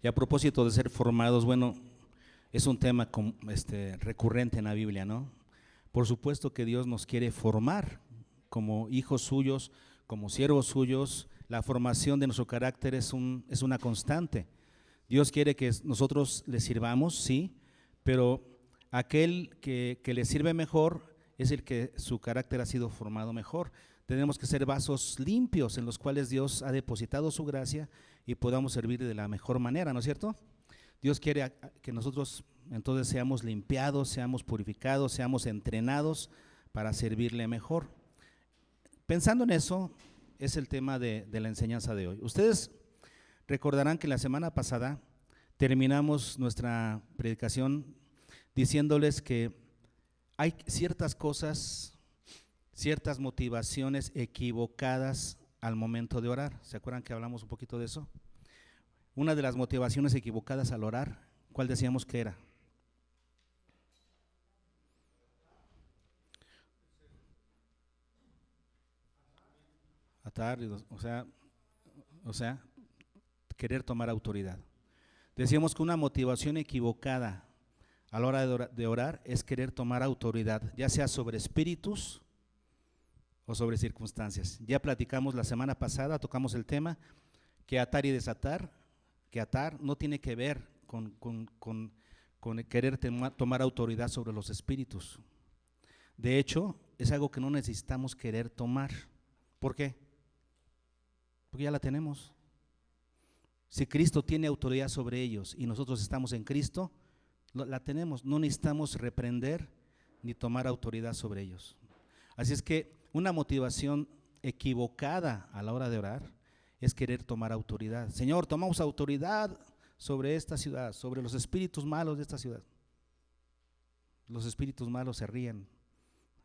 Y a propósito de ser formados, bueno, es un tema recurrente en la Biblia, ¿no? Por supuesto que Dios nos quiere formar como hijos suyos, como siervos suyos. La formación de nuestro carácter es una constante. Dios quiere que nosotros le sirvamos, sí, pero aquel que le sirve mejor es el que su carácter ha sido formado mejor. Tenemos que ser vasos limpios en los cuales Dios ha depositado su gracia y podamos servir de la mejor manera, ¿no es cierto? Dios quiere que nosotros entonces seamos limpiados, seamos purificados, seamos entrenados para servirle mejor. Pensando en eso, es el tema de la enseñanza de hoy. Ustedes recordarán que la semana pasada terminamos nuestra predicación diciéndoles que hay ciertas cosas, ciertas motivaciones equivocadas al momento de orar. ¿Se acuerdan que hablamos un poquito de eso? Una de las motivaciones equivocadas al orar, ¿cuál decíamos que era? Atar, o sea, querer tomar autoridad. Decíamos que una motivación equivocada a la hora de orar es querer tomar autoridad, ya sea sobre espíritus o sobre circunstancias. Ya platicamos la semana pasada, tocamos el tema que atar y desatar, que atar no tiene que ver con querer tomar autoridad sobre los espíritus. De hecho, es algo que no necesitamos querer tomar. ¿Por qué? Porque ya la tenemos. Si Cristo tiene autoridad sobre ellos y nosotros estamos en Cristo, la tenemos. No necesitamos reprender ni tomar autoridad sobre ellos. Así es que una motivación equivocada a la hora de orar es querer tomar autoridad. Señor, tomamos autoridad sobre esta ciudad, sobre los espíritus malos de esta ciudad. Los espíritus malos se ríen,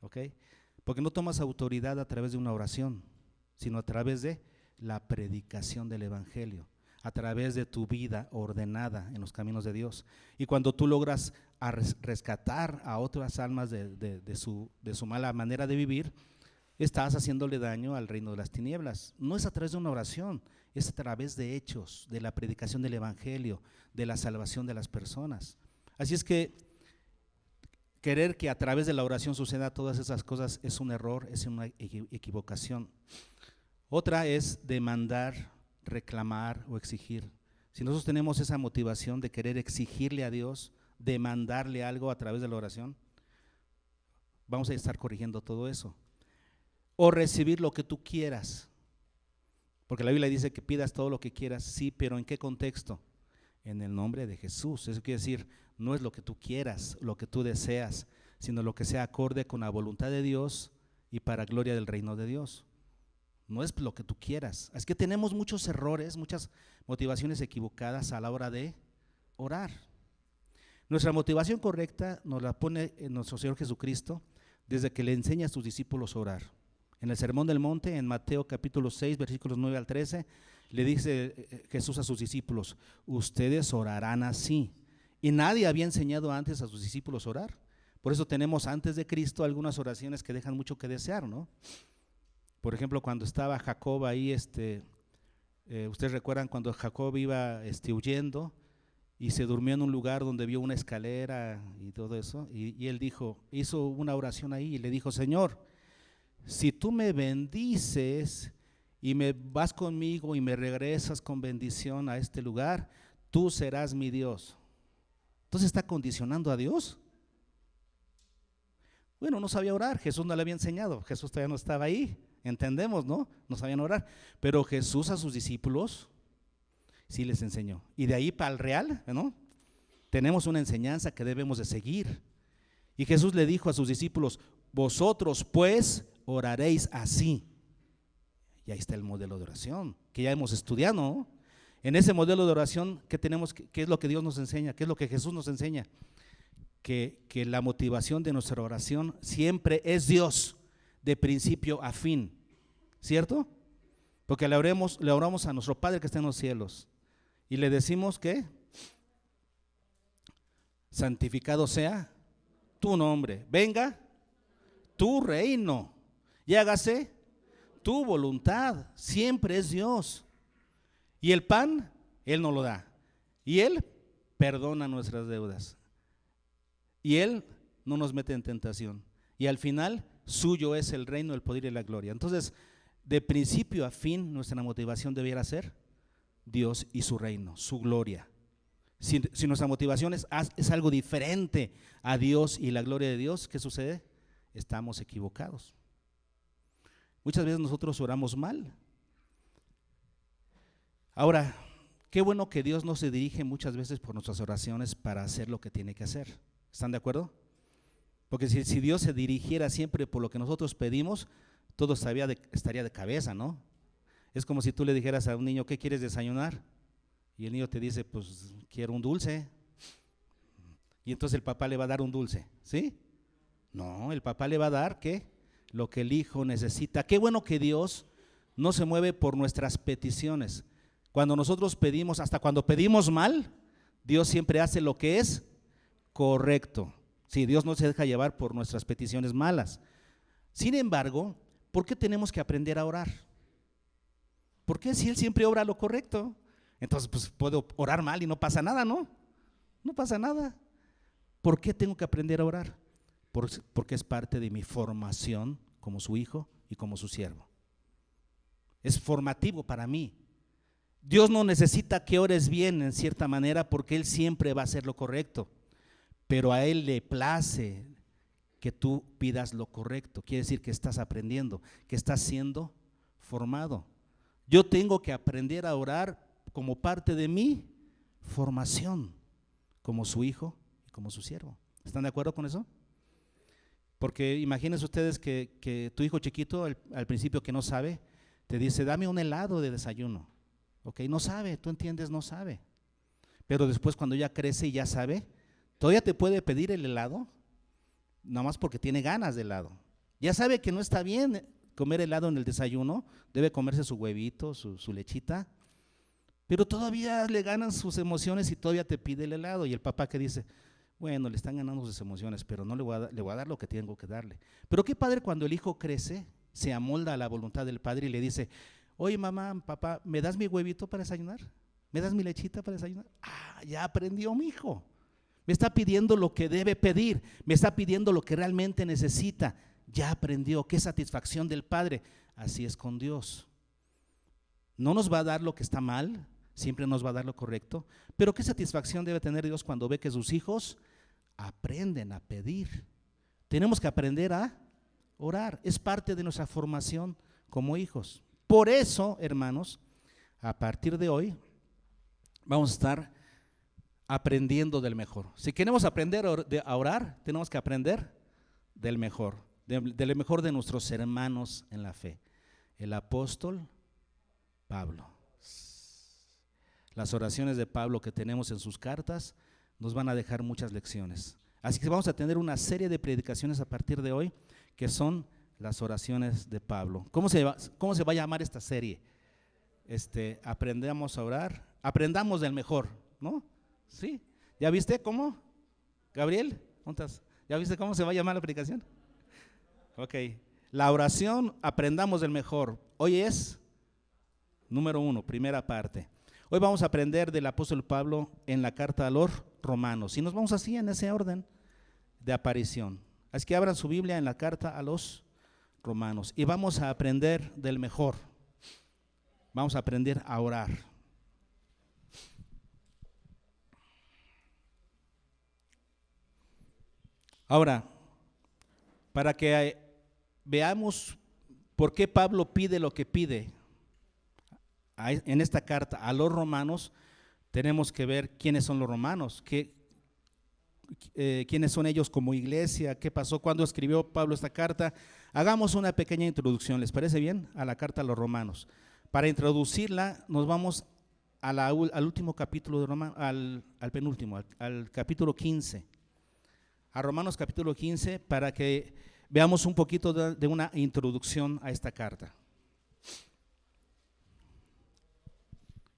¿ok? Porque no tomas autoridad a través de una oración, sino a través de la predicación del evangelio, a través de tu vida ordenada en los caminos de Dios. Y cuando tú logras rescatar a otras almas de su mala manera de vivir, estás haciéndole daño al reino de las tinieblas. No es a través de una oración, es a través de hechos, de la predicación del evangelio, de la salvación de las personas. Así es que querer que a través de la oración suceda todas esas cosas es un error, es una equivocación. Otra es demandar, reclamar o exigir. Si nosotros tenemos esa motivación de querer exigirle a Dios, demandarle algo a través de la oración, vamos a estar corrigiendo todo eso. O recibir lo que tú quieras, porque la Biblia dice que pidas todo lo que quieras, sí, pero ¿en qué contexto? En el nombre de Jesús. Eso quiere decir, no es lo que tú quieras, lo que tú deseas, sino lo que sea acorde con la voluntad de Dios y para gloria del reino de Dios. No es lo que tú quieras. Es que tenemos muchos errores, muchas motivaciones equivocadas a la hora de orar. Nuestra motivación correcta nos la pone nuestro Señor Jesucristo desde que le enseña a sus discípulos a orar. En el Sermón del Monte, en Mateo capítulo 6, versículos 9 al 13, le dice Jesús a sus discípulos: ustedes orarán así. Y nadie había enseñado antes a sus discípulos a orar. Por eso tenemos antes de Cristo algunas oraciones que dejan mucho que desear, ¿no? Por ejemplo, cuando estaba Jacob ahí, ustedes recuerdan cuando Jacob iba huyendo y se durmió en un lugar donde vio una escalera y todo eso, y él hizo una oración ahí y le dijo: Señor, si tú me bendices y me vas conmigo y me regresas con bendición a este lugar, tú serás mi Dios. Entonces está condicionando a Dios. Bueno, no sabía orar, Jesús no le había enseñado, Jesús todavía no estaba ahí, entendemos, ¿no? No sabían orar, pero Jesús a sus discípulos sí les enseñó. Y de ahí para el real, ¿no? Tenemos una enseñanza que debemos de seguir. Y Jesús le dijo a sus discípulos: vosotros pues oraréis así. Y ahí está el modelo de oración que ya hemos estudiado, ¿no? En ese modelo de oración, ¿qué tenemos? ¿Qué es lo que Dios nos enseña? ¿Qué es lo que Jesús nos enseña? Que la motivación de nuestra oración siempre es Dios, de principio a fin, ¿cierto? Porque le oramos a nuestro Padre que está en los cielos y le decimos que santificado sea tu nombre, venga tu reino y hágase tu voluntad. Siempre es Dios. Y el pan, Él nos lo da. Y Él perdona nuestras deudas. Y Él no nos mete en tentación. Y al final, suyo es el reino, el poder y la gloria. Entonces, de principio a fin, nuestra motivación debiera ser Dios y su reino, su gloria. Si nuestra motivación es algo diferente a Dios y la gloria de Dios, ¿qué sucede? Estamos equivocados. Muchas veces nosotros oramos mal. Ahora, qué bueno que Dios no se dirige muchas veces por nuestras oraciones para hacer lo que tiene que hacer. ¿Están de acuerdo? Porque si Dios se dirigiera siempre por lo que nosotros pedimos, todo estaría de cabeza, ¿no? Es como si tú le dijeras a un niño, ¿qué quieres desayunar? Y el niño te dice, pues quiero un dulce. Y entonces el papá le va a dar un dulce, ¿sí? No, el papá le va a dar, ¿qué? Lo que el hijo necesita. Qué bueno que Dios no se mueve por nuestras peticiones. Cuando nosotros pedimos, hasta cuando pedimos mal, Dios siempre hace lo que es correcto. Sí, Dios no se deja llevar por nuestras peticiones malas. Sin embargo, ¿por qué tenemos que aprender a orar? ¿Por qué si Él siempre obra lo correcto? Entonces, pues puedo orar mal y no pasa nada, ¿no? No pasa nada. ¿Por qué tengo que aprender a orar? Porque es parte de mi formación como su hijo y como su siervo. Es formativo para mí. Dios no necesita que ores bien en cierta manera porque Él siempre va a hacer lo correcto, pero a Él le place que tú pidas lo correcto. Quiere decir que estás aprendiendo, que estás siendo formado. Yo tengo que aprender a orar como parte de mi formación, como su hijo y como su siervo. ¿Están de acuerdo con eso? Porque imagínense ustedes que tu hijo chiquito al principio que no sabe, te dice, dame un helado de desayuno. Ok, no sabe, tú entiendes, no sabe. Pero después cuando ya crece y ya sabe, todavía te puede pedir el helado, nada más porque tiene ganas de helado. Ya sabe que no está bien comer helado en el desayuno, debe comerse su huevito, su lechita, pero todavía le ganan sus emociones y todavía te pide el helado. Y el papá que dice, bueno, le están ganando sus emociones, pero no le voy a dar lo que tengo que darle. Pero qué padre cuando el hijo crece, se amolda a la voluntad del padre y le dice, oye mamá, papá, ¿me das mi huevito para desayunar? ¿Me das mi lechita para desayunar? Ah, ya aprendió mi hijo. Me está pidiendo lo que debe pedir, me está pidiendo lo que realmente necesita. Ya aprendió, qué satisfacción del Padre. Así es con Dios. No nos va a dar lo que está mal, siempre nos va a dar lo correcto, pero qué satisfacción debe tener Dios cuando ve que sus hijos aprenden a pedir. Tenemos que aprender a orar, es parte de nuestra formación como hijos. Por eso, hermanos, a partir de hoy vamos a estar aprendiendo del mejor. Si queremos aprender a orar, tenemos que aprender del mejor, del mejor de nuestros hermanos en la fe. El apóstol Pablo. Las oraciones de Pablo que tenemos en sus cartas nos van a dejar muchas lecciones. Así que vamos a tener una serie de predicaciones a partir de hoy que son las oraciones de Pablo. ¿Cómo se va a llamar esta serie? Aprendamos a orar, aprendamos del mejor, ¿no? ¿Sí? ¿Ya viste cómo? Gabriel, ¿ya viste cómo se va a llamar la predicación? Ok, la oración, aprendamos del mejor. Hoy es número 1, primera parte. Hoy vamos a aprender del apóstol Pablo en la carta a los Romanos y nos vamos así en ese orden de aparición. Así que abran su Biblia en la carta a los Romanos y vamos a aprender del mejor. Vamos a aprender a orar. Ahora, para que veamos por qué Pablo pide lo que pide en esta carta a los romanos, tenemos que ver quiénes son los romanos, quiénes son ellos como iglesia, qué pasó cuando escribió Pablo esta carta. Hagamos una pequeña introducción, ¿les parece bien? A la carta a los romanos. Para introducirla nos vamos al último capítulo de Romanos, al penúltimo, al capítulo 15. A Romanos capítulo 15 para que veamos un poquito de una introducción a esta carta.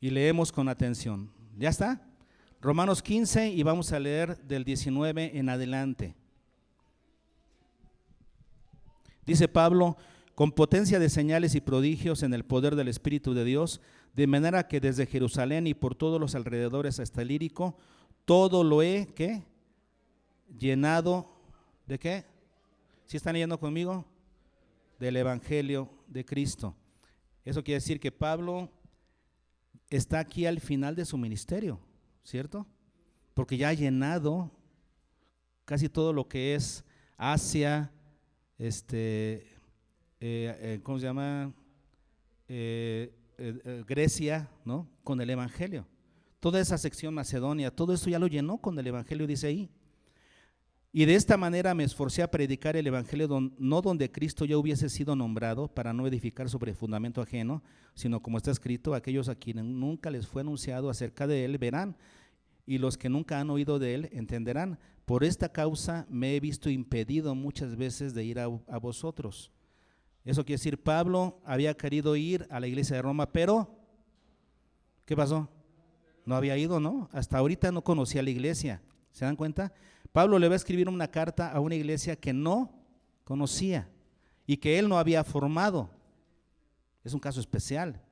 Y leemos con atención. ¿Ya está? Romanos 15 y vamos a leer del 19 en adelante. Dice Pablo, con potencia de señales y prodigios en el poder del Espíritu de Dios, de manera que desde Jerusalén y por todos los alrededores hasta el Ilírico, todo lo he, ¿qué? Llenado, ¿de qué? ¿Sí están leyendo conmigo? Del Evangelio de Cristo. Eso quiere decir que Pablo está aquí al final de su ministerio, ¿cierto? Porque ya ha llenado casi todo lo que es Asia, ¿cómo se llama? Grecia, ¿no? Con el Evangelio. Toda esa sección Macedonia, todo eso ya lo llenó con el Evangelio, dice ahí. Y de esta manera me esforcé a predicar el Evangelio no donde Cristo ya hubiese sido nombrado, para no edificar sobre fundamento ajeno, sino como está escrito, aquellos a quienes nunca les fue anunciado acerca de él verán, y los que nunca han oído de él entenderán. Por esta causa me he visto impedido muchas veces de ir a vosotros. Eso quiere decir, Pablo había querido ir a la iglesia de Roma, pero ¿qué pasó? No había ido, ¿no? Hasta ahorita no conocía la iglesia. ¿Se dan cuenta? Pablo le va a escribir una carta a una iglesia que no conocía y que él no había formado. Es un caso especial.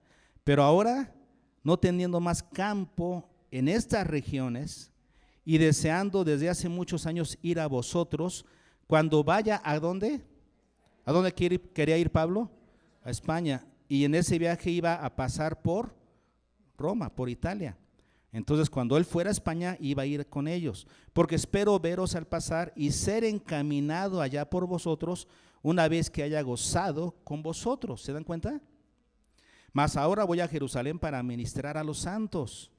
Pero ahora, no teniendo más campo en estas regiones y deseando desde hace muchos años ir a vosotros, cuando vaya, ¿a dónde? ¿A dónde quería ir Pablo? A España. Y en ese viaje iba a pasar por Roma, por Italia. Entonces, cuando él fuera a España, iba a ir con ellos, porque espero veros al pasar y ser encaminado allá por vosotros, una vez que haya gozado con vosotros. ¿Se dan cuenta? Mas ahora voy a Jerusalén para ministrar a los santos,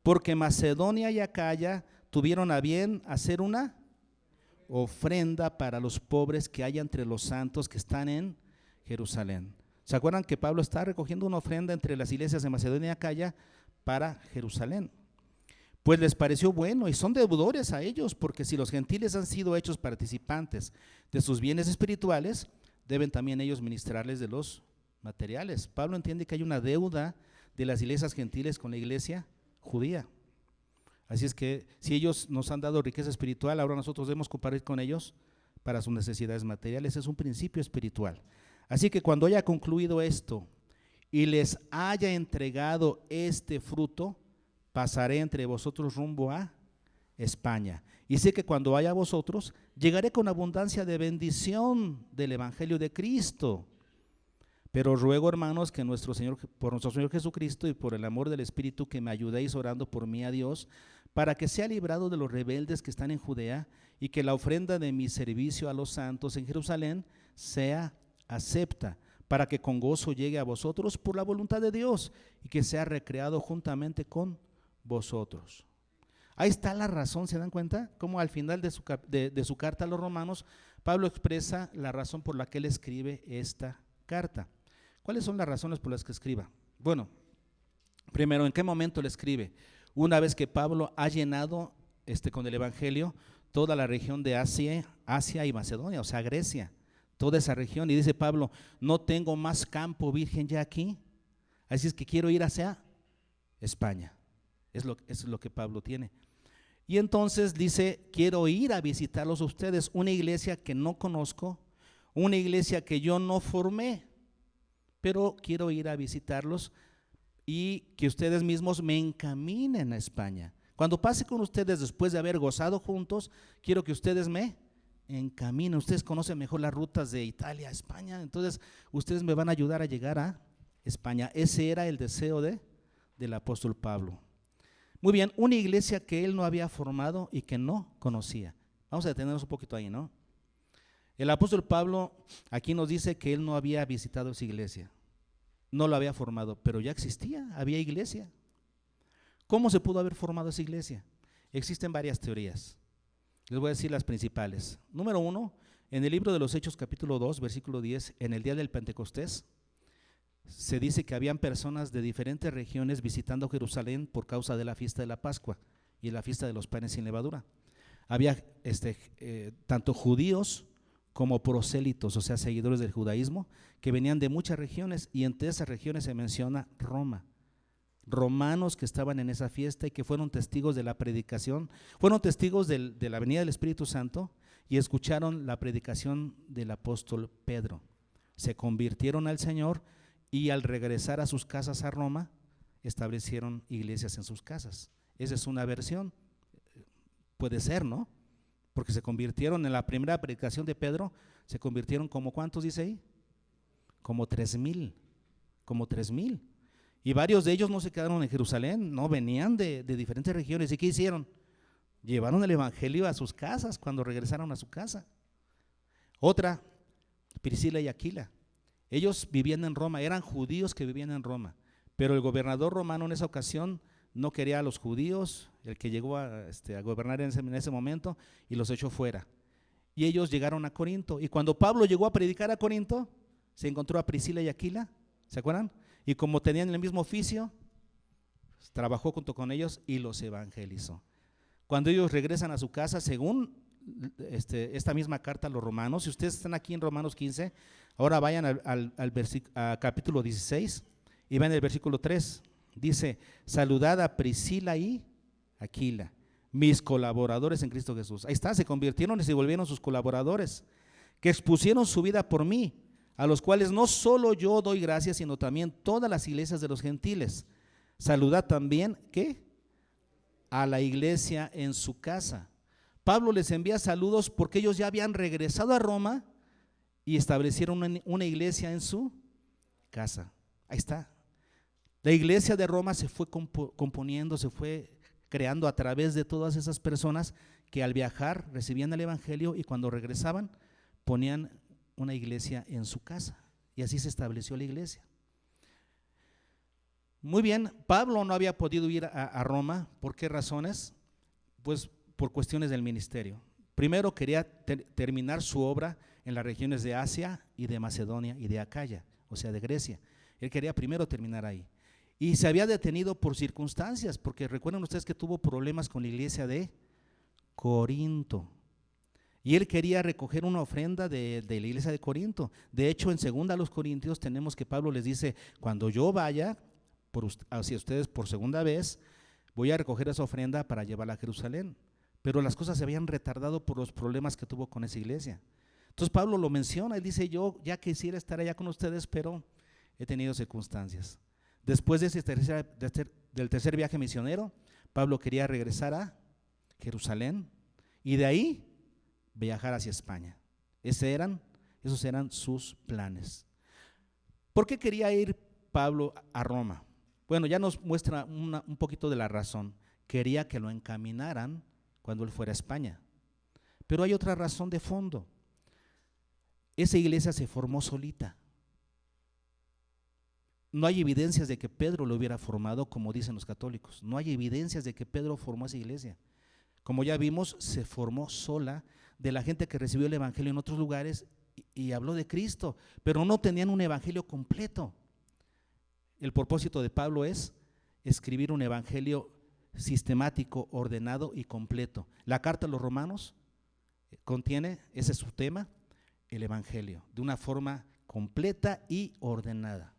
porque Macedonia y Acaya tuvieron a bien hacer una ofrenda para los pobres que hay entre los santos que están en Jerusalén. ¿Se acuerdan que Pablo está recogiendo una ofrenda entre las iglesias de Macedonia y Acaya para Jerusalén? Pues les pareció bueno y son deudores a ellos, porque si los gentiles han sido hechos participantes de sus bienes espirituales, deben también ellos ministrarles de los materiales. Pablo entiende que hay una deuda de las iglesias gentiles con la iglesia judía. Así es que si ellos nos han dado riqueza espiritual, ahora nosotros debemos compartir con ellos para sus necesidades materiales. Es un principio espiritual. Así que cuando haya concluido esto y les haya entregado este fruto, pasaré entre vosotros rumbo a España. Y sé que cuando vaya a vosotros, llegaré con abundancia de bendición del Evangelio de Cristo. Pero ruego, hermanos, que por nuestro Señor Jesucristo y por el amor del Espíritu, que me ayudéis orando por mí a Dios, para que sea librado de los rebeldes que están en Judea, y que la ofrenda de mi servicio a los santos en Jerusalén sea acepta, para que con gozo llegue a vosotros por la voluntad de Dios, y que sea recreado juntamente con vosotros. Ahí está la razón. ¿Se dan cuenta? Como al final de su carta a los romanos, Pablo expresa la razón por la que él escribe esta carta. ¿Cuáles son las razones por las que escriba? Bueno, primero, ¿en qué momento le escribe? Una vez que Pablo ha llenado con el Evangelio toda la región de Asia y Macedonia, o sea, Grecia, toda esa región. Y dice Pablo, no tengo más campo virgen ya aquí, así es que quiero ir hacia España. Eso es lo que Pablo tiene. Y entonces dice, quiero ir a visitarlos a ustedes, una iglesia que no conozco, una iglesia que yo no formé, pero quiero ir a visitarlos y que ustedes mismos me encaminen a España. Cuando pase con ustedes después de haber gozado juntos, quiero que ustedes me encaminen. Ustedes conocen mejor las rutas de Italia a España, entonces ustedes me van a ayudar a llegar a España. Ese era el deseo del apóstol Pablo. Muy bien, una iglesia que él no había formado y que no conocía. Vamos a detenernos un poquito ahí, ¿no? El apóstol Pablo aquí nos dice que él no había visitado esa iglesia, no lo había formado, pero ya existía, había iglesia. ¿Cómo se pudo haber formado esa iglesia? Existen varias teorías. Les voy a decir las principales. Número 1, en el libro de los Hechos capítulo 2, versículo 10, en el día del Pentecostés, se dice que habían personas de diferentes regiones visitando Jerusalén por causa de la fiesta de la Pascua y la fiesta de los panes sin levadura. Había tanto judíos como prosélitos, o sea, seguidores del judaísmo, que venían de muchas regiones, y entre esas regiones se menciona Roma. Romanos que estaban en esa fiesta y que fueron testigos de la predicación, fueron testigos de la venida del Espíritu Santo y escucharon la predicación del apóstol Pedro. se convirtieron al Señor y al regresar a sus casas a Roma, establecieron iglesias en sus casas. Esa es una versión, puede ser, ¿no? Porque se convirtieron en la primera predicación de Pedro, se convirtieron como, ¿cuántos dice ahí? Como 3,000, como 3,000. Y varios de ellos no se quedaron en Jerusalén, no, venían de diferentes regiones. ¿Y qué hicieron? Llevaron el evangelio a sus casas cuando regresaron a su casa. Otra, Priscila y Aquila. Ellos vivían en Roma, eran judíos que vivían en Roma, pero el gobernador romano en esa ocasión no quería a los judíos, el que llegó a gobernar en ese momento, y los echó fuera. Y ellos llegaron a Corinto, y cuando Pablo llegó a predicar a Corinto, se encontró a Priscila y Aquila, ¿se acuerdan? Y como tenían el mismo oficio, trabajó junto con ellos y los evangelizó. Cuando ellos regresan a su casa, según esta misma carta a los romanos, si ustedes están aquí en Romanos 15, ahora vayan al capítulo 16 y vean el versículo 3. Dice: saludad a Priscila y Aquila, mis colaboradores en Cristo Jesús. Ahí está, se convirtieron y se volvieron sus colaboradores, que expusieron su vida por mí, a los cuales no solo yo doy gracias, sino también todas las iglesias de los gentiles. Saludad también, ¿qué? A la iglesia en su casa. Pablo les envía saludos porque ellos ya habían regresado a Roma y establecieron una iglesia en su casa. Ahí está. La iglesia de Roma se fue componiendo, se fue creando a través de todas esas personas que al viajar recibían el evangelio y cuando regresaban ponían una iglesia en su casa, y así se estableció la iglesia. Muy bien, Pablo no había podido ir a Roma. ¿Por qué razones? Pues por cuestiones del ministerio. Primero quería terminar su obra en las regiones de Asia y de Macedonia y de Acaya, o sea de Grecia. Él quería primero terminar ahí. Y se había detenido por circunstancias, porque recuerden ustedes que tuvo problemas con la iglesia de Corinto. Y él quería recoger una ofrenda de la iglesia de Corinto. De hecho, en 2 Corintios tenemos que Pablo les dice: cuando yo vaya hacia ustedes por segunda vez, voy a recoger esa ofrenda para llevarla a Jerusalén. Pero las cosas se habían retardado por los problemas que tuvo con esa iglesia. Entonces Pablo lo menciona, él dice: yo ya quisiera estar allá con ustedes, pero he tenido circunstancias. Después del tercer viaje misionero, Pablo quería regresar a Jerusalén y de ahí viajar hacia España. Esos eran sus planes. ¿Por qué quería ir Pablo a Roma? Bueno, ya nos muestra un poquito de la razón. Quería que lo encaminaran cuando él fuera a España. Pero hay otra razón de fondo. Esa iglesia se formó solita. No hay evidencias de que Pedro lo hubiera formado, como dicen los católicos. No hay evidencias de que Pedro formó esa iglesia. Como ya vimos, se formó sola de la gente que recibió el evangelio en otros lugares y habló de Cristo, pero no tenían un evangelio completo. El propósito de Pablo es escribir un evangelio sistemático, ordenado y completo. La carta a los romanos contiene, ese es su tema, el evangelio, de una forma completa y ordenada,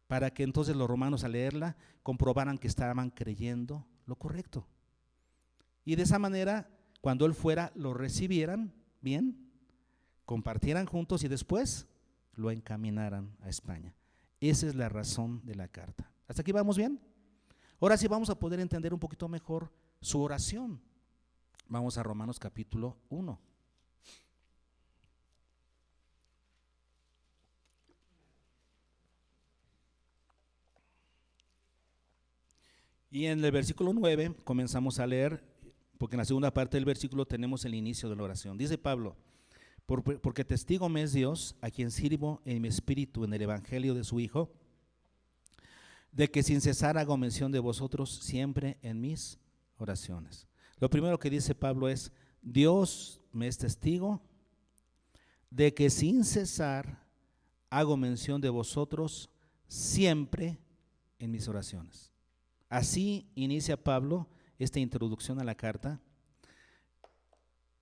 para que entonces los romanos al leerla comprobaran que estaban creyendo lo correcto. Y de esa manera, cuando él fuera, lo recibieran bien, compartieran juntos y después lo encaminaran a España. Esa es la razón de la carta. ¿Hasta aquí vamos bien? Ahora sí vamos a poder entender un poquito mejor su oración. Vamos a Romanos capítulo 1. Y en el versículo 9 comenzamos a leer, porque en la segunda parte del versículo tenemos el inicio de la oración. Dice Pablo: porque testigo me es Dios, a quien sirvo en mi espíritu en el evangelio de su Hijo, de que sin cesar hago mención de vosotros siempre en mis oraciones. Lo primero que dice Pablo es: Dios me es testigo de que sin cesar hago mención de vosotros siempre en mis oraciones. Así inicia Pablo esta introducción a la carta,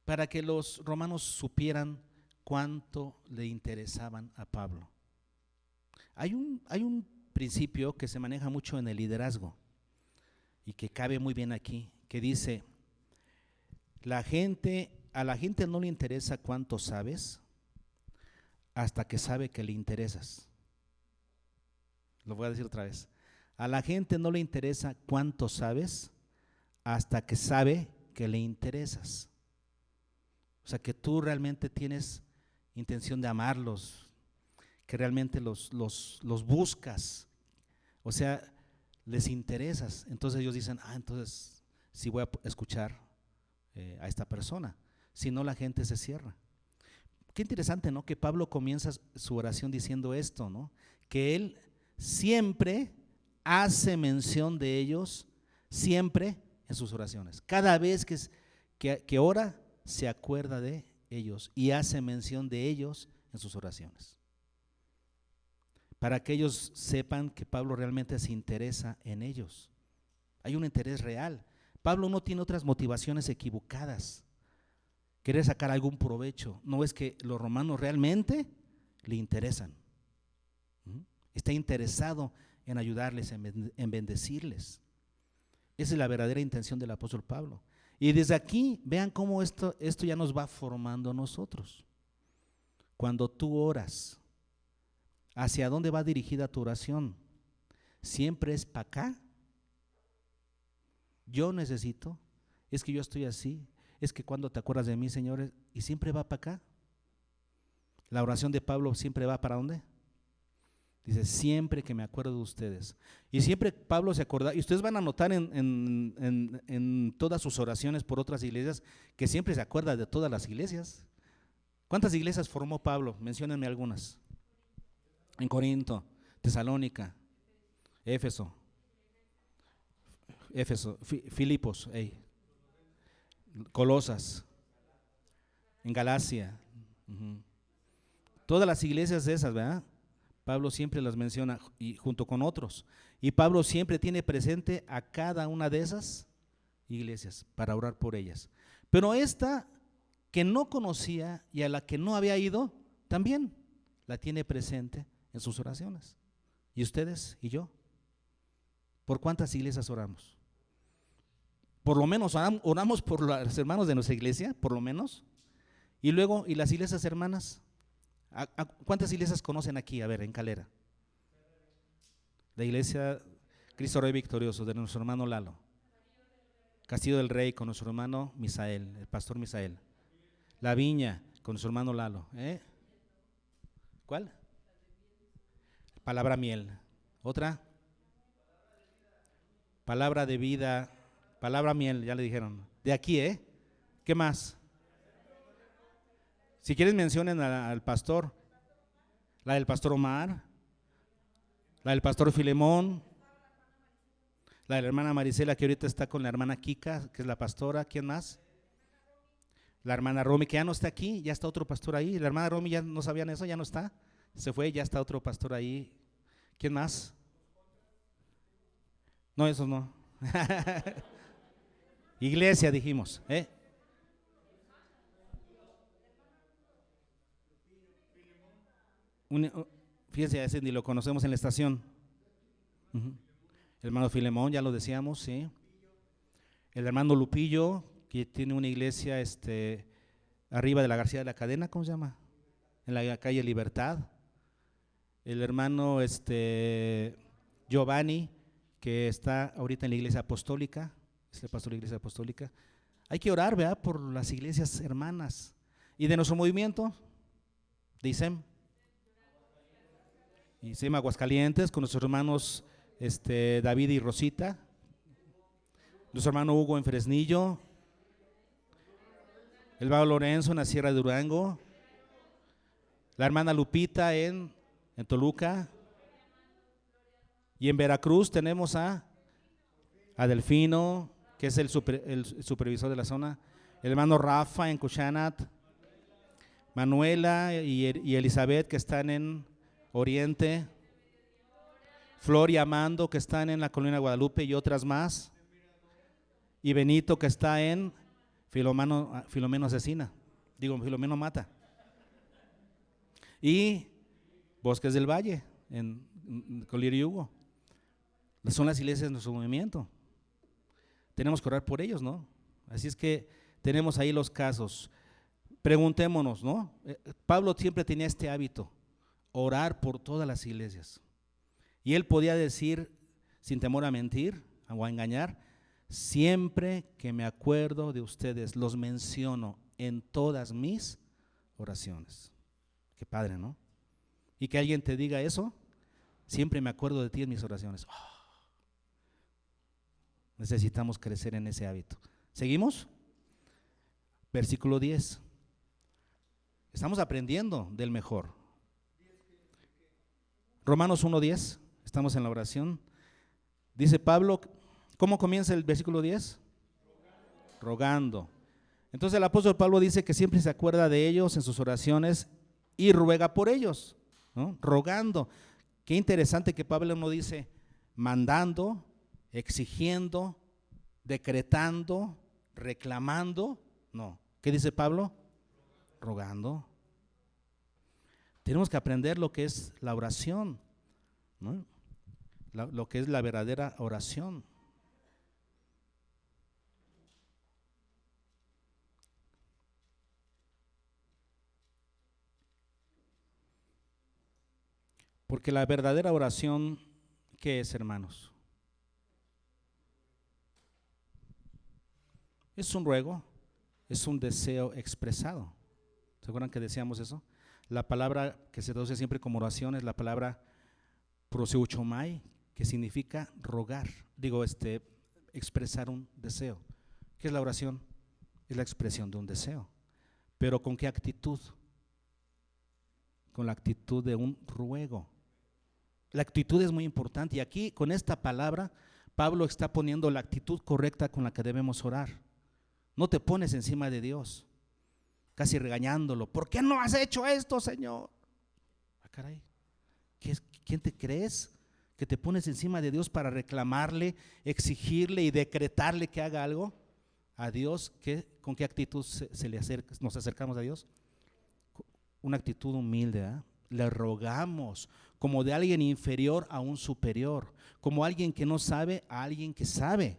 para que los romanos supieran cuánto le interesaban a Pablo. Hay un principio que se maneja mucho en el liderazgo y que cabe muy bien aquí, que dice: a la gente no le interesa cuánto sabes, hasta que sabe que le interesas. Lo voy a decir otra vez. A la gente no le interesa cuánto sabes hasta que sabe que le interesas. O sea, que tú realmente tienes intención de amarlos, que realmente los buscas, o sea, les interesas. Entonces ellos dicen, entonces sí voy a escuchar a esta persona. Si no, la gente se cierra. Qué interesante, ¿no? Que Pablo comienza su oración diciendo esto, ¿no? Que él siempre hace mención de ellos, siempre en sus oraciones. Cada vez que ora, se acuerda de ellos y hace mención de ellos en sus oraciones. Para que ellos sepan que Pablo realmente se interesa en ellos. Hay un interés real. Pablo no tiene otras motivaciones equivocadas. Querer sacar algún provecho. No es que los romanos realmente le interesan. Está interesado en ayudarles, en bendecirles. Esa es la verdadera intención del apóstol Pablo. Y desde aquí, vean cómo esto ya nos va formando a nosotros. Cuando tú oras, ¿hacia dónde va dirigida tu oración? ¿Siempre es para acá? Yo necesito, es que yo estoy así, es que cuando te acuerdas de mí, Señor, y siempre va para acá. La oración de Pablo siempre va ¿para dónde? Dice, siempre que me acuerdo de ustedes. Y siempre Pablo se acuerda, y ustedes van a notar en todas sus oraciones por otras iglesias, que siempre se acuerda de todas las iglesias. ¿Cuántas iglesias formó Pablo? Menciónenme algunas. En Corinto, Tesalónica, Éfeso, Filipos, Colosas, en Galacia. Todas las iglesias de esas, ¿verdad? Pablo siempre las menciona y junto con otros. Y Pablo siempre tiene presente a cada una de esas iglesias para orar por ellas. Pero esta que no conocía y a la que no había ido, también la tiene presente en sus oraciones. ¿Y ustedes y yo? ¿Por cuántas iglesias oramos? Por lo menos oramos por los hermanos de nuestra iglesia, por lo menos. Y luego, ¿y las iglesias hermanas? ¿Cuántas iglesias conocen aquí? A ver, en Calera. La iglesia Cristo Rey Victorioso de nuestro hermano Lalo. Castillo del Rey con nuestro hermano Misael, el pastor Misael. La Viña con nuestro hermano Lalo. ¿Cuál? Palabra Miel. ¿Otra? Palabra de Vida. Palabra Miel, ya le dijeron. De aquí, ¿qué más? Si quieren mencionen al pastor. La del pastor Omar. La del pastor Filemón. La de la hermana Marisela, que ahorita está con la hermana Kika, que es la pastora. ¿Quién más? La hermana Romy, que ya no está aquí, ya está otro pastor ahí. La hermana Romy, ya no sabían eso, ya no está. Se fue, ya está otro pastor ahí. ¿Quién más? No, esos no. Iglesia, dijimos. Fíjense, ese ni lo conocemos en la estación. El hermano Filemón, ya lo decíamos, sí. El hermano Lupillo, que tiene una iglesia arriba de la García de la Cadena, ¿cómo se llama? En la calle Libertad. El hermano Giovanni, que está ahorita en la iglesia apostólica, es el pastor de la iglesia apostólica. Hay que orar, ¿verdad?, por las iglesias hermanas. Y de nuestro movimiento, de ISEM. ISEM Aguascalientes, con nuestros hermanos David y Rosita. Nuestro hermano Hugo en Fresnillo. El hermano Lorenzo en la Sierra de Durango. La hermana Lupita en Toluca. Y en Veracruz tenemos a Delfino, que es el supervisor de la zona. El hermano Rafa en Cuchanat. Manuela y Elizabeth, que están en Oriente. Flor y Amando, que están en la Colina Guadalupe, y otras más. Y Benito, que está en Filomeno Asesina. Filomeno Mata. Y Bosques del Valle, en Colirio y Hugo. Son las iglesias de nuestro movimiento. Tenemos que orar por ellos, ¿no? Así es que tenemos ahí los casos. preguntémonos, ¿no? Pablo siempre tenía este hábito, orar por todas las iglesias. Y él podía decir, sin temor a mentir o a engañar, siempre que me acuerdo de ustedes, los menciono en todas mis oraciones. Qué padre, ¿no? Y que alguien te diga eso, siempre me acuerdo de ti en mis oraciones. Necesitamos crecer en ese hábito. ¿Seguimos? Versículo 10. Estamos aprendiendo del mejor. Romanos 1:10, estamos en la oración. Dice Pablo, ¿cómo comienza el versículo 10? Rogando. Entonces el apóstol Pablo dice que siempre se acuerda de ellos en sus oraciones y ruega por ellos, ¿no? Rogando. Qué interesante que Pablo no dice mandando, exigiendo, decretando, reclamando. No. ¿Qué dice Pablo? Rogando. Tenemos que aprender lo que es la oración, ¿no? Lo que es la verdadera oración. Porque la verdadera oración, ¿qué es, hermanos? Es un ruego, es un deseo expresado. ¿Se acuerdan que decíamos eso? La palabra que se traduce siempre como oración es la palabra proseuchomai, que significa rogar, expresar un deseo. ¿Qué es la oración? Es la expresión de un deseo. ¿Pero con qué actitud? Con la actitud de un ruego. La actitud es muy importante y aquí con esta palabra Pablo está poniendo la actitud correcta con la que debemos orar. No te pones encima de Dios, casi regañándolo. ¿Por qué no has hecho esto, Señor? Caray, ¿quién te crees? Que te pones encima de Dios para reclamarle, exigirle y decretarle que haga algo. A Dios, ¿con qué actitud nos acercamos a Dios? Una actitud humilde, ¿eh? Le rogamos como de alguien inferior a un superior, como alguien que no sabe a alguien que sabe,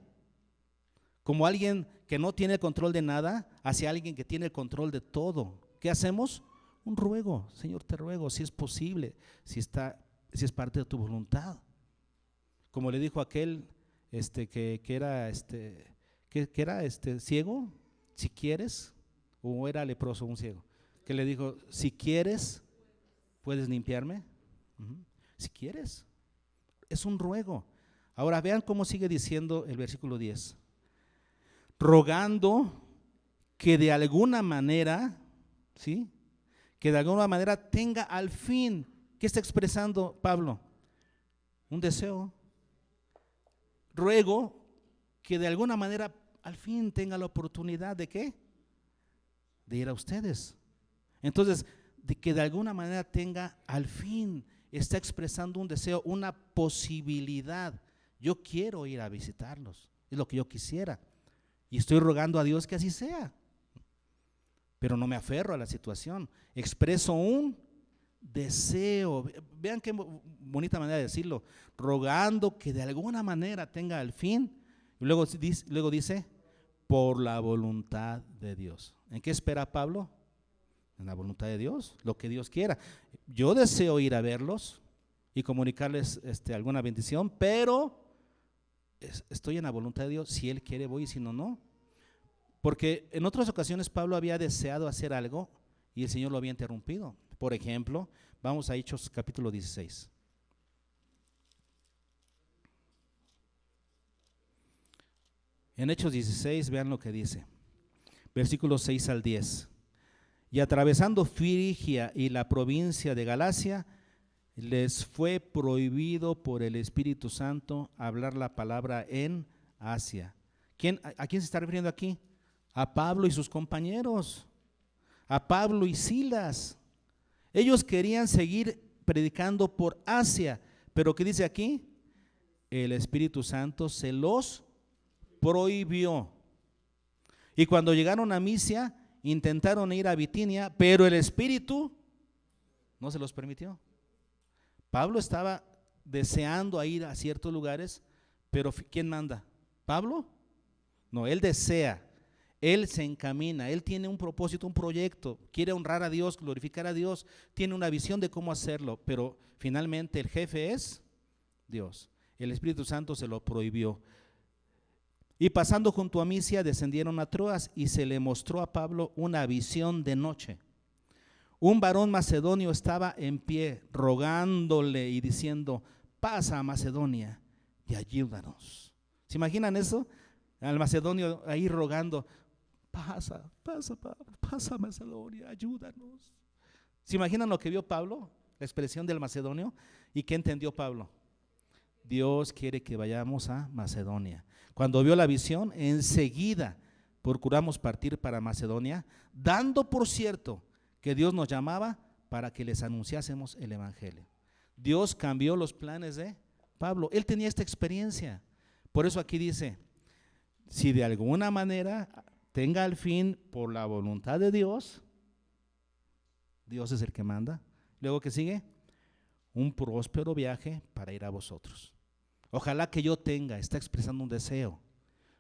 como alguien que no tiene control de nada hacia alguien que tiene el control de todo. ¿Qué hacemos? Un ruego. Señor, te ruego, si es posible, si es parte de tu voluntad. Como le dijo aquel que era ciego, si quieres, o era leproso un ciego, que le dijo, si quieres, puedes limpiarme. Si quieres, es un ruego. Ahora vean cómo sigue diciendo el versículo 10. Rogando que de alguna manera, ¿sí? Que de alguna manera tenga al fin, ¿qué está expresando Pablo? Un deseo. Ruego que de alguna manera al fin tenga la oportunidad de ¿qué? De ir a ustedes. Entonces, de que de alguna manera tenga al fin, está expresando un deseo, una posibilidad. Yo quiero ir a visitarlos, es lo que yo quisiera. Y estoy rogando a Dios que así sea. Pero no me aferro a la situación, expreso un deseo. Vean qué bonita manera de decirlo, rogando que de alguna manera tenga al fin. Y luego dice, por la voluntad de Dios. ¿En qué espera Pablo? En la voluntad de Dios, lo que Dios quiera. Yo deseo ir a verlos y comunicarles alguna bendición, pero estoy en la voluntad de Dios. Si Él quiere voy y si no, no. Porque en otras ocasiones Pablo había deseado hacer algo y el Señor lo había interrumpido. Por ejemplo, vamos a Hechos capítulo 16. En Hechos 16, vean lo que dice, versículos 6 al 10. Y atravesando Frigia y la provincia de Galacia, les fue prohibido por el Espíritu Santo hablar la palabra en Asia. ¿A quién se está refiriendo aquí? A Pablo y sus compañeros, a Pablo y Silas. Ellos querían seguir predicando por Asia, pero ¿qué dice aquí? El Espíritu Santo se los prohibió. Y cuando llegaron a Misia, intentaron ir a Bitinia, pero el Espíritu no se los permitió. Pablo estaba deseando ir a ciertos lugares, pero ¿quién manda? ¿Pablo? No, él desea. Él se encamina, él tiene un propósito, un proyecto, quiere honrar a Dios, glorificar a Dios, tiene una visión de cómo hacerlo, pero finalmente el jefe es Dios. El Espíritu Santo se lo prohibió. Y pasando junto a Misia, descendieron a Troas y se le mostró a Pablo una visión de noche. Un varón macedonio estaba en pie, rogándole y diciendo: pasa a Macedonia y ayúdanos. ¿Se imaginan eso? Al macedonio ahí rogando: pasa a Macedonia, ayúdanos. ¿Se imaginan lo que vio Pablo? La expresión del macedonio. ¿Y qué entendió Pablo? Dios quiere que vayamos a Macedonia. Cuando vio la visión, enseguida procuramos partir para Macedonia, dando por cierto que Dios nos llamaba para que les anunciásemos el evangelio. Dios cambió los planes de Pablo. Él tenía esta experiencia. Por eso aquí dice: si de alguna manera tenga al fin por la voluntad de Dios, Dios es el que manda. Luego, ¿qué sigue? Un próspero viaje para ir a vosotros. Ojalá que yo tenga, está expresando un deseo,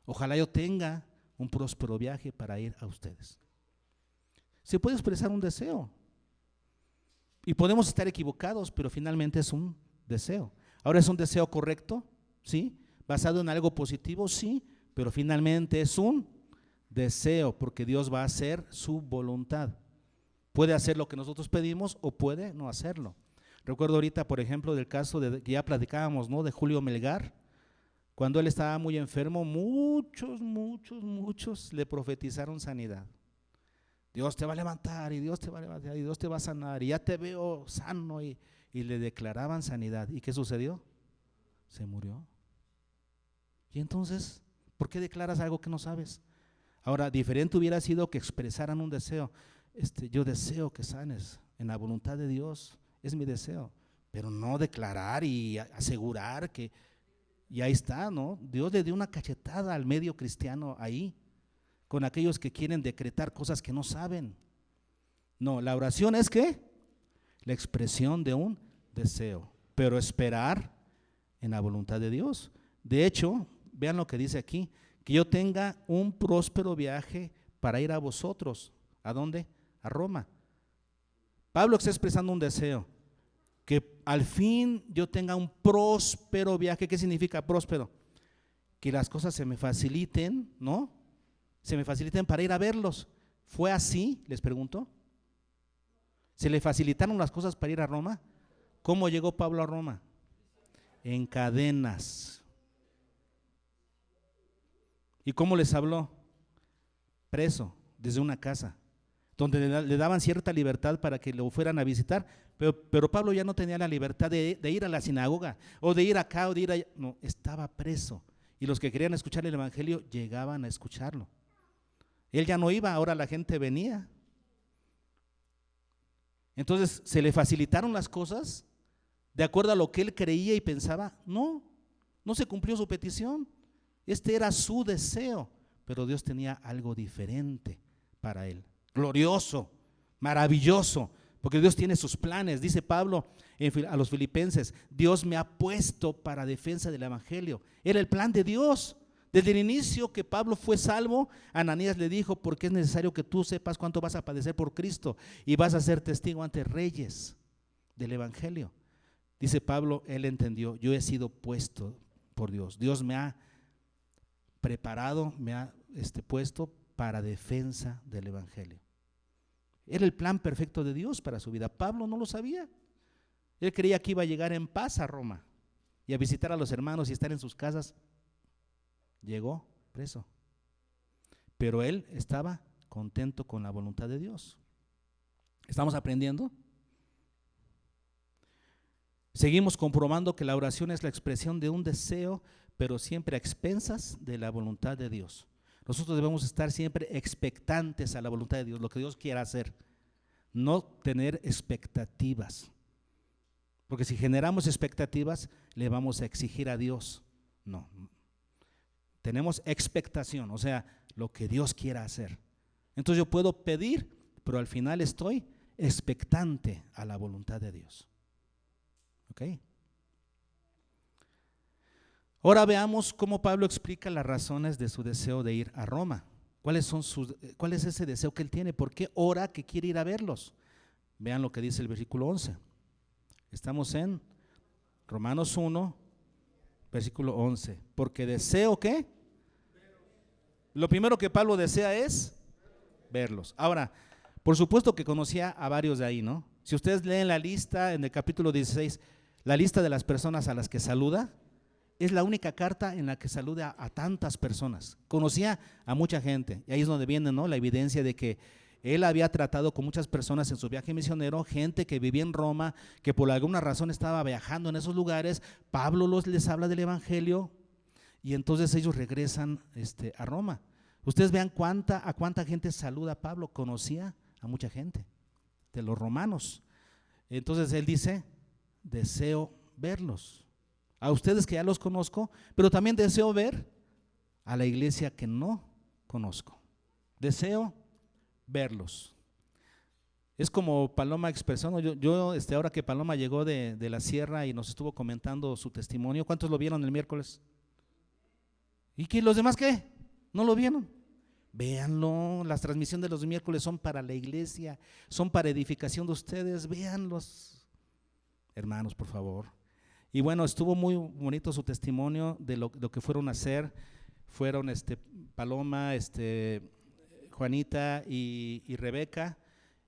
ojalá yo tenga un próspero viaje para ir a ustedes. Se puede expresar un deseo y podemos estar equivocados, pero finalmente es un deseo. Ahora, ¿es un deseo correcto? Sí. ¿Basado en algo positivo? Sí, pero finalmente es un deseo, porque Dios va a hacer su voluntad. Puede hacer lo que nosotros pedimos o puede no hacerlo. Recuerdo ahorita, por ejemplo, del caso que ya platicábamos, ¿no?, de Julio Melgar. Cuando él estaba muy enfermo, muchos le profetizaron sanidad. Dios te va a levantar y Dios te va a levantar y Dios te va a sanar y ya te veo sano, y le declaraban sanidad. ¿Y qué sucedió? Se murió. Y entonces, ¿por qué declaras algo que no sabes? Ahora, diferente hubiera sido que expresaran un deseo. Yo deseo que sanes en la voluntad de Dios, es mi deseo, pero no declarar y asegurar que, y ahí está, ¿no? Dios le dio una cachetada al medio cristiano ahí, con aquellos que quieren decretar cosas que no saben. No, la oración es ¿qué? La expresión de un deseo, pero esperar en la voluntad de Dios. De hecho, vean lo que dice aquí: que yo tenga un próspero viaje para ir a vosotros. ¿A dónde? A Roma. Pablo está expresando un deseo, que al fin yo tenga un próspero viaje. ¿Qué significa próspero? Que las cosas se me faciliten, ¿no? Se me faciliten para ir a verlos. ¿Fue así? Les pregunto. ¿Se le facilitaron las cosas para ir a Roma? ¿Cómo llegó Pablo a Roma? En cadenas. ¿Y cómo les habló? Preso, desde una casa, donde le daban cierta libertad para que lo fueran a visitar, pero Pablo ya no tenía la libertad de ir a la sinagoga, o de ir acá, o de ir allá. No, estaba preso, y los que querían escuchar el evangelio llegaban a escucharlo. Él ya no iba, ahora la gente venía. Entonces, ¿se le facilitaron las cosas de acuerdo a lo que él creía y pensaba? No se cumplió su petición. Este era su deseo, pero Dios tenía algo diferente para él, glorioso, maravilloso, porque Dios tiene sus planes. Dice Pablo a los filipenses: Dios me ha puesto para defensa del evangelio. Era el plan de Dios. Desde el inicio que Pablo fue salvo, Ananías le dijo: porque es necesario que tú sepas cuánto vas a padecer por Cristo y vas a ser testigo ante reyes del evangelio. Dice Pablo, él entendió: yo he sido puesto por Dios. Dios me ha preparado, me ha puesto para defensa del evangelio. Era el plan perfecto de Dios para su vida. Pablo no lo sabía. Él creía que iba a llegar en paz a Roma y a visitar a los hermanos y estar en sus casas. Llegó preso, pero él estaba contento con la voluntad de Dios. ¿Estamos aprendiendo? Seguimos comprobando que la oración es la expresión de un deseo, pero siempre a expensas de la voluntad de Dios. Nosotros debemos estar siempre expectantes a la voluntad de Dios, lo que Dios quiera hacer, no tener expectativas, porque si generamos expectativas le vamos a exigir a Dios. No, tenemos expectación, o sea, lo que Dios quiera hacer. Entonces yo puedo pedir, pero al final estoy expectante a la voluntad de Dios. ¿Ok? Ahora veamos cómo Pablo explica las razones de su deseo de ir a Roma. ¿Cuál es ese deseo que él tiene? ¿Por qué ora que quiere ir a verlos? Vean lo que dice el versículo 11. Estamos en Romanos 1, versículo 11. Porque deseo, ¿qué? Lo primero que Pablo desea es verlos. Ahora, por supuesto que conocía a varios de ahí, ¿no? Si ustedes leen la lista en el capítulo 16, la lista de las personas a las que saluda, es la única carta en la que saluda a tantas personas. Conocía a mucha gente, y ahí es donde viene, ¿no?, la evidencia de que él había tratado con muchas personas en su viaje misionero, gente que vivía en Roma, que por alguna razón estaba viajando en esos lugares. Pablo les habla del evangelio y entonces ellos regresan a Roma. Ustedes vean a cuánta gente saluda Pablo. Conocía a mucha gente de los romanos. Entonces él dice: deseo verlos, a ustedes que ya los conozco, pero también deseo ver a la iglesia que no conozco. Deseo verlos. Es como Paloma expresó, ¿no? Yo ahora que Paloma llegó de la sierra y nos estuvo comentando su testimonio, ¿cuántos lo vieron el miércoles? ¿Y que los demás qué? ¿No lo vieron? Véanlo, las transmisiones de los miércoles son para la iglesia, son para edificación de ustedes, véanlos, hermanos, por favor. Y bueno, estuvo muy bonito su testimonio de lo que fueron a hacer. Fueron Paloma, Juanita y Rebeca,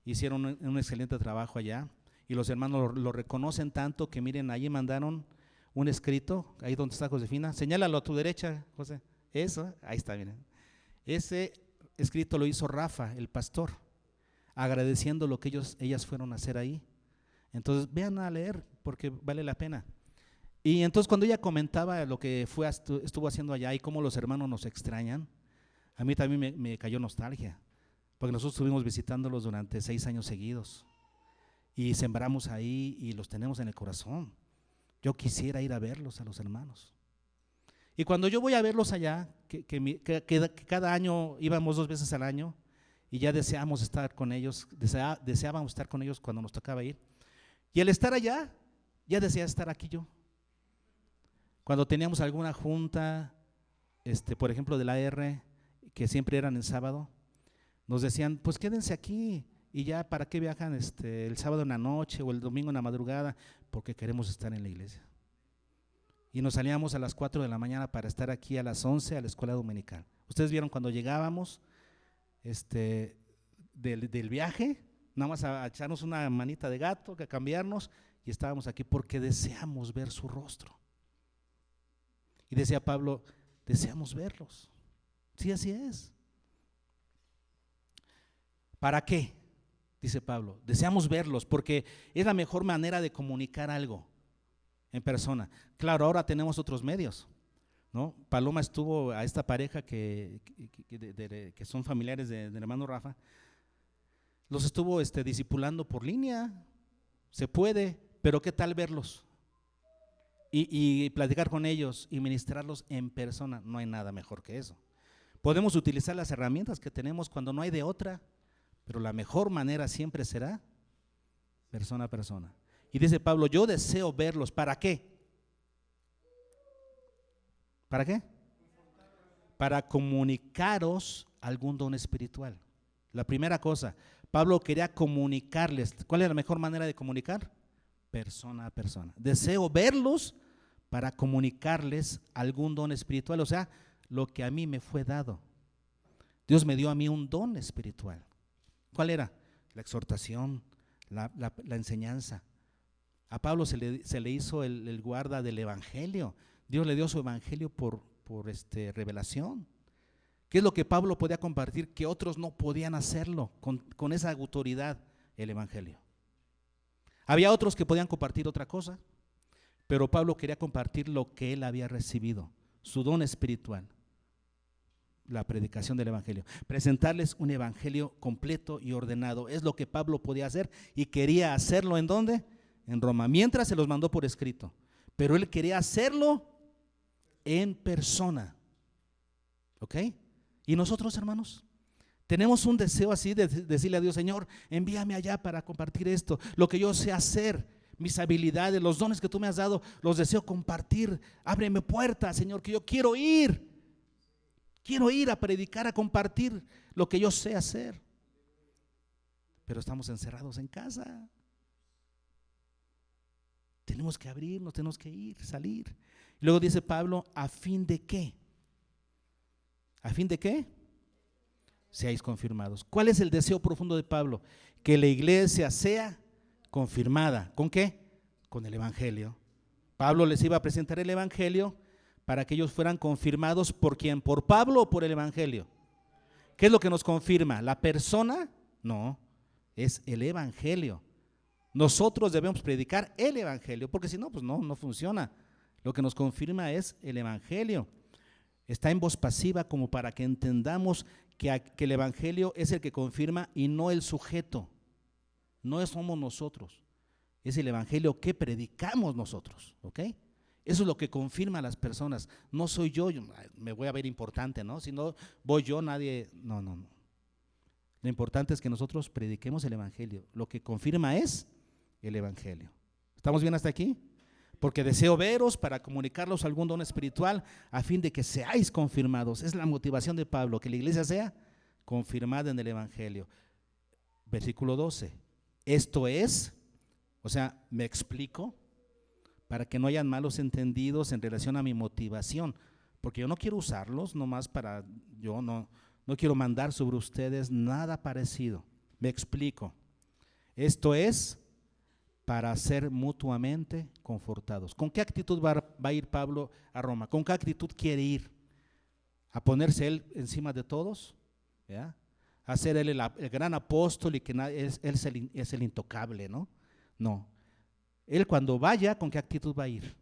hicieron un excelente trabajo allá, y los hermanos lo reconocen tanto que miren, allí mandaron un escrito, ahí donde está Josefina, señálalo a tu derecha, José, eso, ahí está, miren. Ese escrito lo hizo Rafa, el pastor, agradeciendo lo que ellas fueron a hacer ahí. Entonces vean a leer porque vale la pena. Y entonces cuando ella comentaba lo que estuvo haciendo allá y cómo los hermanos nos extrañan, a mí también me cayó nostalgia, porque nosotros estuvimos visitándolos durante 6 años seguidos y sembramos ahí y los tenemos en el corazón. Yo quisiera ir a verlos a los hermanos. Y cuando yo voy a verlos allá, que cada año íbamos 2 veces al año y ya deseábamos estar con ellos, deseábamos estar con ellos cuando nos tocaba ir. Y al estar allá, ya deseaba estar aquí yo. Cuando teníamos alguna junta, por ejemplo del AR, que siempre eran el sábado, nos decían, pues quédense aquí, y ya para qué viajan el sábado en la noche o el domingo en la madrugada, porque queremos estar en la iglesia. Y nos salíamos a las 4 de la mañana para estar aquí a las 11 a la escuela dominical. Ustedes vieron cuando llegábamos del viaje, nada más a echarnos una manita de gato, a cambiarnos, y estábamos aquí porque deseamos ver su rostro. Y decía Pablo, deseamos verlos. Sí, así es. ¿Para qué? Dice Pablo, deseamos verlos porque es la mejor manera de comunicar algo en persona. Claro, ahora tenemos otros medios, ¿no? Paloma estuvo a esta pareja que son familiares del hermano Rafa, los estuvo discipulando por línea. Se puede, pero ¿qué tal verlos? Y platicar con ellos y ministrarlos en persona. No hay nada mejor que eso. Podemos utilizar las herramientas que tenemos cuando no hay de otra, pero la mejor manera siempre será persona a persona. Y dice Pablo, yo deseo verlos. ¿Para qué? ¿Para qué? Para comunicaros algún don espiritual. La primera cosa, Pablo quería comunicarles. ¿Cuál es la mejor manera de comunicar? Persona a persona. Deseo verlos para comunicarles algún don espiritual, o sea, lo que a mí me fue dado. Dios me dio a mí un don espiritual. ¿Cuál era? La exhortación, la enseñanza. A Pablo se le hizo el guarda del evangelio. Dios le dio su evangelio por revelación. ¿Qué es lo que Pablo podía compartir que otros no podían hacerlo con esa autoridad? El evangelio. Había otros que podían compartir otra cosa, pero Pablo quería compartir lo que él había recibido, su don espiritual, la predicación del evangelio, presentarles un evangelio completo y ordenado. Es lo que Pablo podía hacer y quería hacerlo. ¿En dónde? En Roma, mientras se los mandó por escrito, pero él quería hacerlo en persona. ¿Ok? ¿Y nosotros, hermanos? Tenemos un deseo así de decirle a Dios, Señor, envíame allá para compartir esto, lo que yo sé hacer, mis habilidades, los dones que tú me has dado, los deseo compartir. Ábreme puertas, Señor, que yo quiero ir. Quiero ir a predicar, a compartir lo que yo sé hacer. Pero estamos encerrados en casa. Tenemos que abrirnos, tenemos que ir, salir. Y luego dice Pablo, ¿a fin de qué? ¿A fin de qué? Seáis confirmados. ¿Cuál es el deseo profundo de Pablo? Que la iglesia sea confirmada. ¿Con qué? Con el evangelio. Pablo les iba a presentar el evangelio para que ellos fueran confirmados. ¿Por quién? ¿Por Pablo o por el evangelio? ¿Qué es lo que nos confirma? ¿La persona? No, es el evangelio. Nosotros debemos predicar el evangelio, porque si no, pues no funciona. Lo que nos confirma es el evangelio. Está en voz pasiva como para que entendamos que el evangelio es el que confirma y no el sujeto. No somos nosotros, es el evangelio que predicamos nosotros, ¿ok? Eso es lo que confirma a las personas. No soy yo me voy a ver importante, ¿no? Si no voy yo, nadie, no. Lo importante es que nosotros prediquemos el evangelio. Lo que confirma es el evangelio. ¿Estamos bien hasta aquí? Porque deseo veros para comunicarlos algún don espiritual a fin de que seáis confirmados. Es la motivación de Pablo, que la iglesia sea confirmada en el evangelio. Versículo 12. Esto es, o sea, me explico, para que no hayan malos entendidos en relación a mi motivación, porque yo no quiero usarlos nomás para, yo no quiero mandar sobre ustedes nada parecido. Me explico. Esto es para ser mutuamente confortados. ¿Con qué actitud va a ir Pablo a Roma? ¿Con qué actitud quiere ir? ¿A ponerse él encima de todos? ¿Ya? ¿A ser él el gran apóstol y que es el intocable? No. Él cuando vaya, ¿con qué actitud va a ir?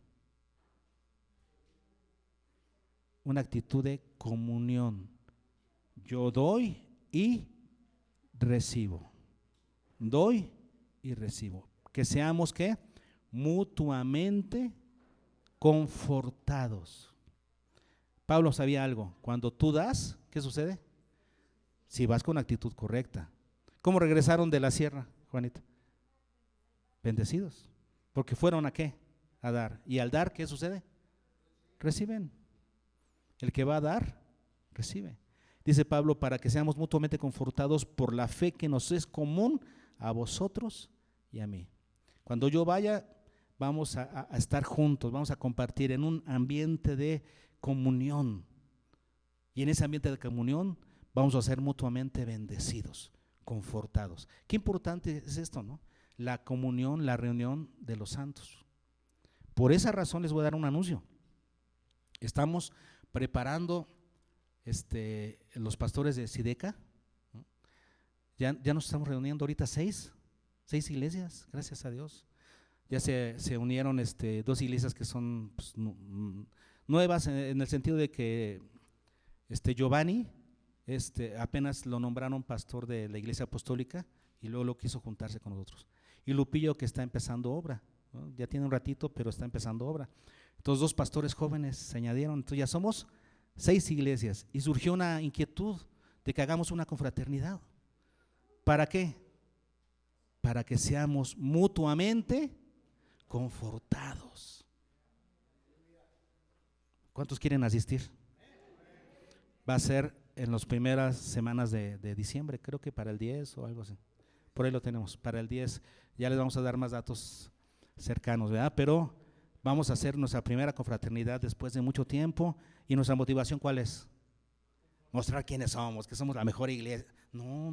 Una actitud de comunión. Yo doy y recibo. Doy y recibo. Que seamos, ¿qué? Mutuamente confortados. Pablo sabía algo. Cuando tú das, ¿qué sucede? Si vas con actitud correcta. ¿Cómo regresaron de la sierra, Juanita? Bendecidos. Porque fueron ¿a qué? A dar. Y al dar, ¿qué sucede? Reciben. El que va a dar, recibe. Dice Pablo, para que seamos mutuamente confortados por la fe que nos es común a vosotros y a mí. Cuando yo vaya, vamos a estar juntos, vamos a compartir en un ambiente de comunión. Y en ese ambiente de comunión vamos a ser mutuamente bendecidos, confortados. Qué importante es esto, ¿no? La comunión, la reunión de los santos. Por esa razón les voy a dar un anuncio. Estamos preparando los pastores de Sideca, ¿no? Ya nos estamos reuniendo ahorita 6 iglesias, gracias a Dios. Ya se unieron 2 iglesias que son pues, nuevas en el sentido de que Giovanni apenas lo nombraron pastor de la iglesia apostólica y luego lo quiso juntarse con nosotros. Y Lupillo, que está empezando obra, ¿no? Ya tiene un ratito, pero está empezando obra. Entonces 2 pastores jóvenes se añadieron, entonces ya somos 6 iglesias y surgió una inquietud de que hagamos una confraternidad. ¿Para qué? Para que seamos mutuamente confortados. ¿Cuántos quieren asistir? Va a ser en las primeras semanas de diciembre, creo que para el 10 o algo así. Por ahí lo tenemos, para el 10 ya les vamos a dar más datos cercanos, ¿verdad? Pero vamos a hacer nuestra primera confraternidad después de mucho tiempo. ¿Y nuestra motivación cuál es? Mostrar quiénes somos, que somos la mejor iglesia. No,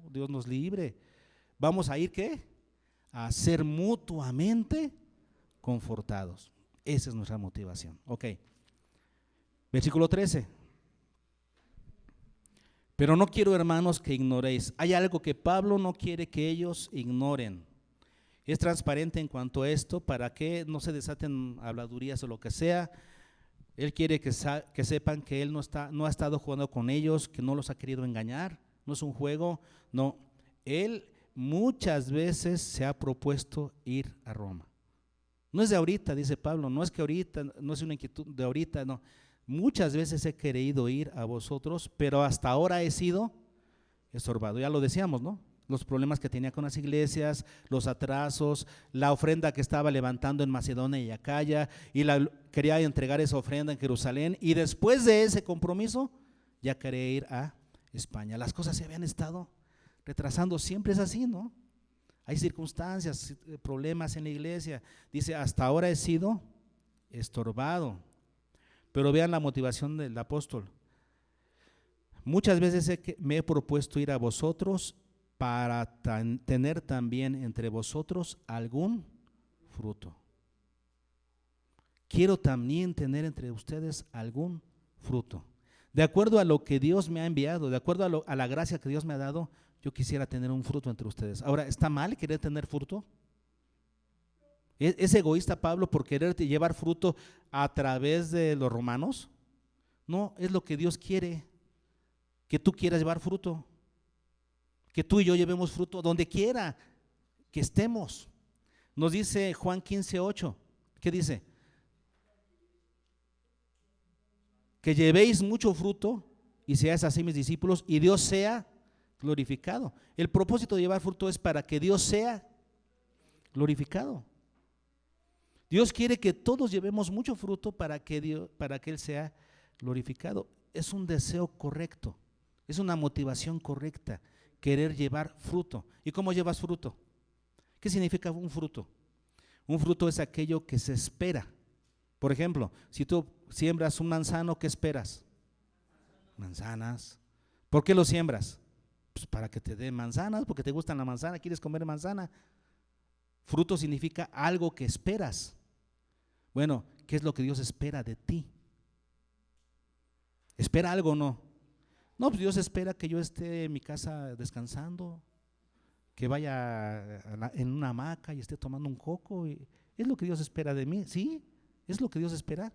Dios nos libre. Vamos a ir, ¿qué? A ser mutuamente confortados. Esa es nuestra motivación. Ok. Versículo 13. Pero no quiero, hermanos, que ignoréis. Hay algo que Pablo no quiere que ellos ignoren. Es transparente en cuanto a esto, para que no se desaten habladurías o lo que sea. Él quiere que sepan que él no ha estado jugando con ellos, que no los ha querido engañar. No es un juego, no. Él muchas veces se ha propuesto ir a Roma. No es de ahorita, dice Pablo, no es que ahorita, no es una inquietud de ahorita, no. Muchas veces he querido ir a vosotros, pero hasta ahora he sido estorbado. Ya lo decíamos, ¿no? los problemas que tenía con las iglesias, los atrasos, la ofrenda que estaba levantando en Macedonia y Acaya, y quería entregar esa ofrenda en Jerusalén, y después de ese compromiso ya quería ir a España. Las cosas se habían estado retrasando, siempre es así, ¿no? Hay circunstancias, problemas en la iglesia. Dice, hasta ahora he sido estorbado. Pero vean la motivación del apóstol. Muchas veces me he propuesto ir a vosotros para tener también entre vosotros algún fruto. Quiero también tener entre ustedes algún fruto. De acuerdo a lo que Dios me ha enviado, de acuerdo a la gracia que Dios me ha dado, yo quisiera tener un fruto entre ustedes. Ahora, ¿está mal querer tener fruto? ¿Es egoísta Pablo por querer llevar fruto a través de los romanos? No, es lo que Dios quiere, que tú quieras llevar fruto, que tú y yo llevemos fruto donde quiera que estemos. Nos dice Juan 15:8, ¿qué dice? Que llevéis mucho fruto y seáis así mis discípulos y Dios sea glorificado. El propósito de llevar fruto es para que Dios sea glorificado. Dios quiere que todos llevemos mucho fruto para que Él sea glorificado. Es un deseo correcto, es una motivación correcta, querer llevar fruto. ¿Y cómo llevas fruto? ¿Qué significa un fruto? Un fruto es aquello que se espera. Por ejemplo, si tú siembras un manzano, ¿qué esperas? Manzanas. ¿Por qué lo siembras? Pues para que te dé manzanas, porque te gustan la manzana, quieres comer manzana. Fruto significa algo que esperas. Bueno, ¿qué es lo que Dios espera de ti? ¿Espera algo o no? No, pues Dios espera que yo esté en mi casa descansando, que vaya en una hamaca y esté tomando un coco. ¿Es lo que Dios espera de mí? Sí, es lo que Dios espera.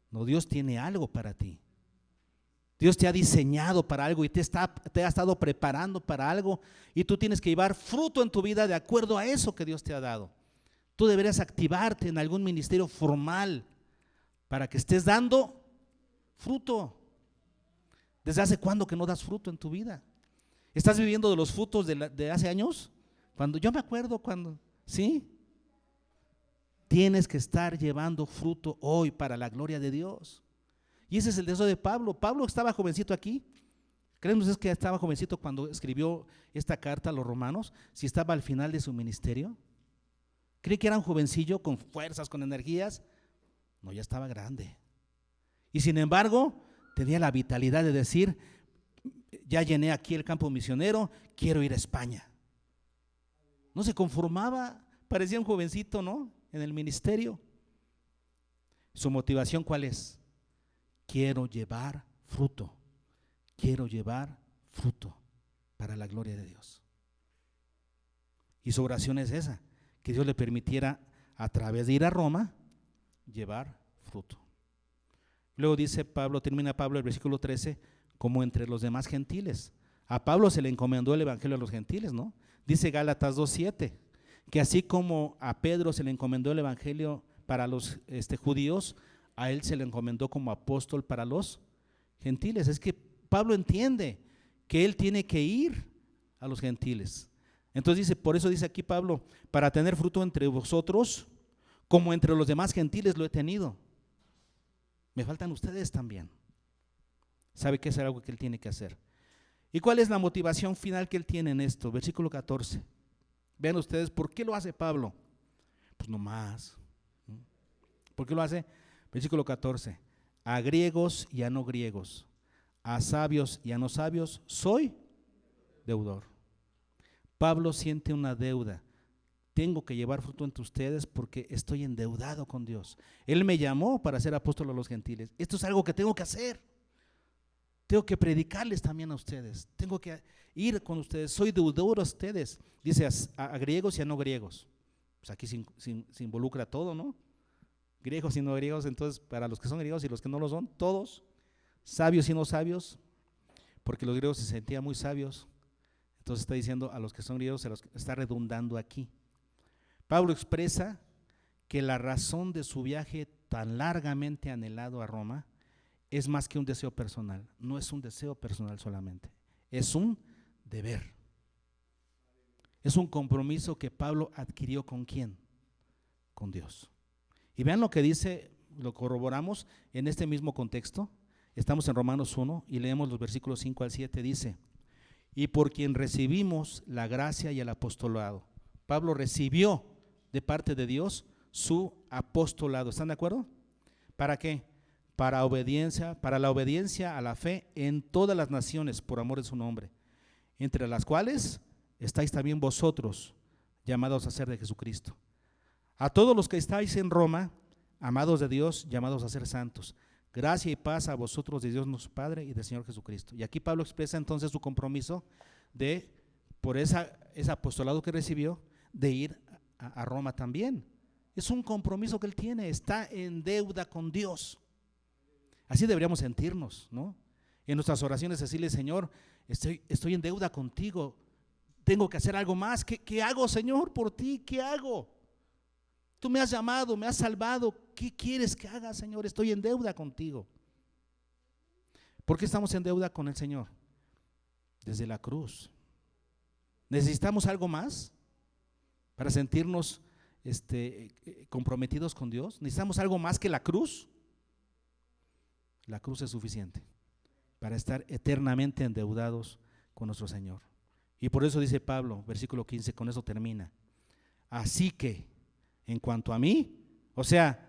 No, Dios tiene algo para ti. Dios te ha diseñado para algo y te ha estado preparando para algo, y tú tienes que llevar fruto en tu vida de acuerdo a eso que Dios te ha dado. Tú deberías activarte en algún ministerio formal para que estés dando fruto. ¿Desde hace cuándo que no das fruto en tu vida? ¿Estás viviendo de los frutos de hace años? Yo me acuerdo cuando, ¿sí? Tienes que estar llevando fruto hoy para la gloria de Dios. Y ese es el deseo de Pablo. Pablo estaba jovencito aquí. ¿Creen ustedes que estaba jovencito cuando escribió esta carta a los romanos? Si estaba al final de su ministerio. ¿Cree que era un jovencillo con fuerzas, con energías? No, ya estaba grande. Y sin embargo, tenía la vitalidad de decir, ya llené aquí el campo misionero, quiero ir a España. No se conformaba, parecía un jovencito, ¿no? En el ministerio. ¿Su motivación cuál es? Quiero llevar fruto, quiero llevar fruto para la gloria de Dios. Y su oración es esa, que Dios le permitiera a través de ir a Roma, llevar fruto. Luego dice Pablo, termina Pablo el versículo 13, como entre los demás gentiles. A Pablo se le encomendó el evangelio a los gentiles, ¿no? Dice Gálatas 2:7, que así como a Pedro se le encomendó el evangelio para los judíos, a él se le encomendó como apóstol para los gentiles. Es que Pablo entiende que él tiene que ir a los gentiles. Entonces dice, por eso dice aquí Pablo, para tener fruto entre vosotros, como entre los demás gentiles lo he tenido. Me faltan ustedes también. Sabe que es algo que él tiene que hacer. ¿Y cuál es la motivación final que él tiene en esto? Versículo 14. Vean ustedes, ¿por qué lo hace Pablo? Pues no más. ¿Por qué lo hace? Versículo 14. A griegos y a no griegos, a sabios y a no sabios, soy deudor. Pablo siente una deuda. Tengo que llevar fruto entre ustedes porque estoy endeudado con Dios. Él me llamó para ser apóstol a los gentiles. Esto es algo que tengo que hacer. Tengo que predicarles también a ustedes. Tengo que ir con ustedes. Soy deudor a ustedes. Dice a griegos y a no griegos. Pues aquí se involucra todo, ¿no? Griegos y no griegos, entonces para los que son griegos y los que no lo son, todos, sabios y no sabios, porque los griegos se sentían muy sabios. Entonces está diciendo a los que son griegos, se los está redundando aquí. Pablo expresa que la razón de su viaje tan largamente anhelado a Roma es más que un deseo personal. No es un deseo personal solamente, es un deber. Es un compromiso que Pablo adquirió ¿con quién? Con Dios. Y vean lo que dice, lo corroboramos en este mismo contexto. Estamos en Romanos 1 y leemos los versículos 5 al 7. Dice: y por quien recibimos la gracia y el apostolado. Pablo recibió de parte de Dios su apostolado. ¿Están de acuerdo? ¿Para qué? Para la obediencia a la fe en todas las naciones por amor de su nombre, entre las cuales estáis también vosotros, llamados a ser de Jesucristo. A todos los que estáis en Roma, amados de Dios, llamados a ser santos. Gracia y paz a vosotros de Dios nuestro Padre y del Señor Jesucristo. Y aquí Pablo expresa entonces su compromiso de, por ese apostolado que recibió, de ir a Roma también. Es un compromiso que él tiene, está en deuda con Dios. Así deberíamos sentirnos, ¿no? En nuestras oraciones decirle: Señor, estoy en deuda contigo, tengo que hacer algo más. ¿Qué hago, Señor, por ti? ¿Qué hago? Tú me has llamado, me has salvado. ¿Qué quieres que haga, Señor? Estoy en deuda contigo. ¿Por qué estamos en deuda con el Señor? Desde la cruz. ¿Necesitamos algo más para sentirnos comprometidos con Dios? ¿Necesitamos algo más que la cruz? La cruz es suficiente para estar eternamente endeudados con nuestro Señor. Y por eso dice Pablo, versículo 15, con eso termina: así que, en cuanto a mí, o sea,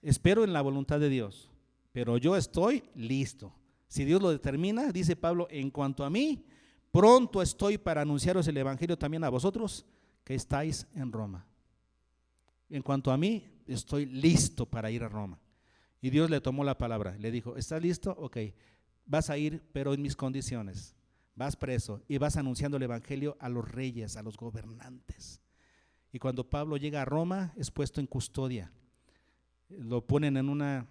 espero en la voluntad de Dios, pero yo estoy listo. Si Dios lo determina, dice Pablo, en cuanto a mí, pronto estoy para anunciaros el evangelio también a vosotros que estáis en Roma. En cuanto a mí, estoy listo para ir a Roma. Y Dios le tomó la palabra, le dijo: ¿estás listo? Ok, vas a ir, pero en mis condiciones. Vas preso y vas anunciando el evangelio a los reyes, a los gobernantes. Y cuando Pablo llega a Roma, es puesto en custodia. Lo ponen en un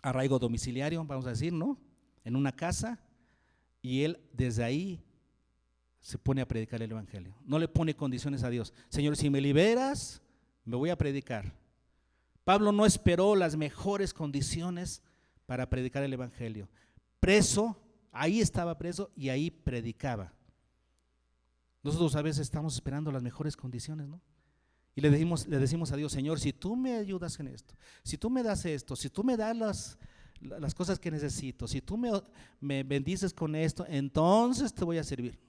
arraigo domiciliario, vamos a decir, ¿no? En una casa, y él desde ahí se pone a predicar el evangelio. No le pone condiciones a Dios. Señor, si me liberas, me voy a predicar. Pablo no esperó las mejores condiciones para predicar el evangelio. Preso, ahí estaba preso y ahí predicaba. Nosotros a veces estamos esperando las mejores condiciones, ¿no? Y le decimos a Dios: Señor, si tú me ayudas en esto, si tú me das esto, si tú me das las cosas que necesito, si tú me bendices con esto, entonces te voy a servir.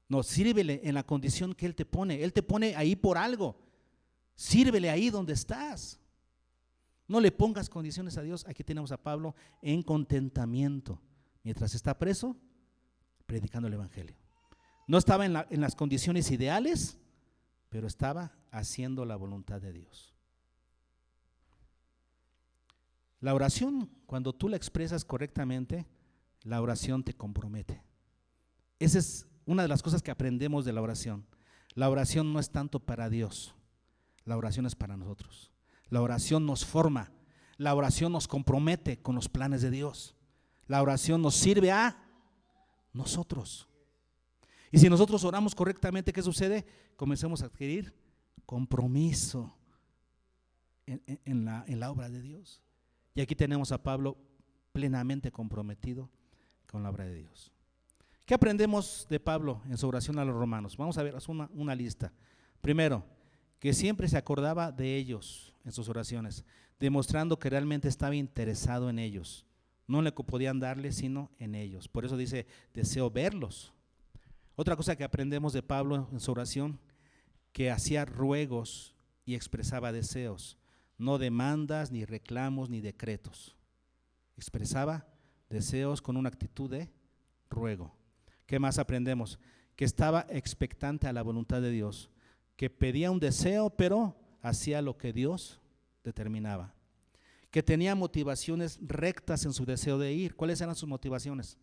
No, sírvele en la condición que Él te pone. Él te pone ahí por algo. Sírvele ahí donde estás. No le pongas condiciones a Dios. Aquí tenemos a Pablo en contentamiento, mientras está preso, predicando el evangelio. No estaba en las condiciones ideales, pero estaba haciendo la voluntad de Dios. La oración, cuando tú la expresas correctamente, la oración te compromete. Esa es una de las cosas que aprendemos de la oración. La oración no es tanto para Dios, la oración es para nosotros. La oración nos forma, la oración nos compromete con los planes de Dios. La oración nos sirve a nosotros. Y si nosotros oramos correctamente, ¿qué sucede? Comencemos a adquirir compromiso en la obra de Dios. Y aquí tenemos a Pablo plenamente comprometido con la obra de Dios. ¿Qué aprendemos de Pablo en su oración a los romanos? Vamos a ver una lista. Primero, que siempre se acordaba de ellos en sus oraciones, demostrando que realmente estaba interesado en ellos. No le podían darle sino en ellos. Por eso dice: deseo verlos. Otra cosa que aprendemos de Pablo en su oración, que hacía ruegos y expresaba deseos, no demandas, ni reclamos, ni decretos. Expresaba deseos con una actitud de ruego. ¿Qué más aprendemos? Que estaba expectante a la voluntad de Dios, que pedía un deseo, pero hacía lo que Dios determinaba. Que tenía motivaciones rectas en su deseo de ir. ¿Cuáles eran sus motivaciones?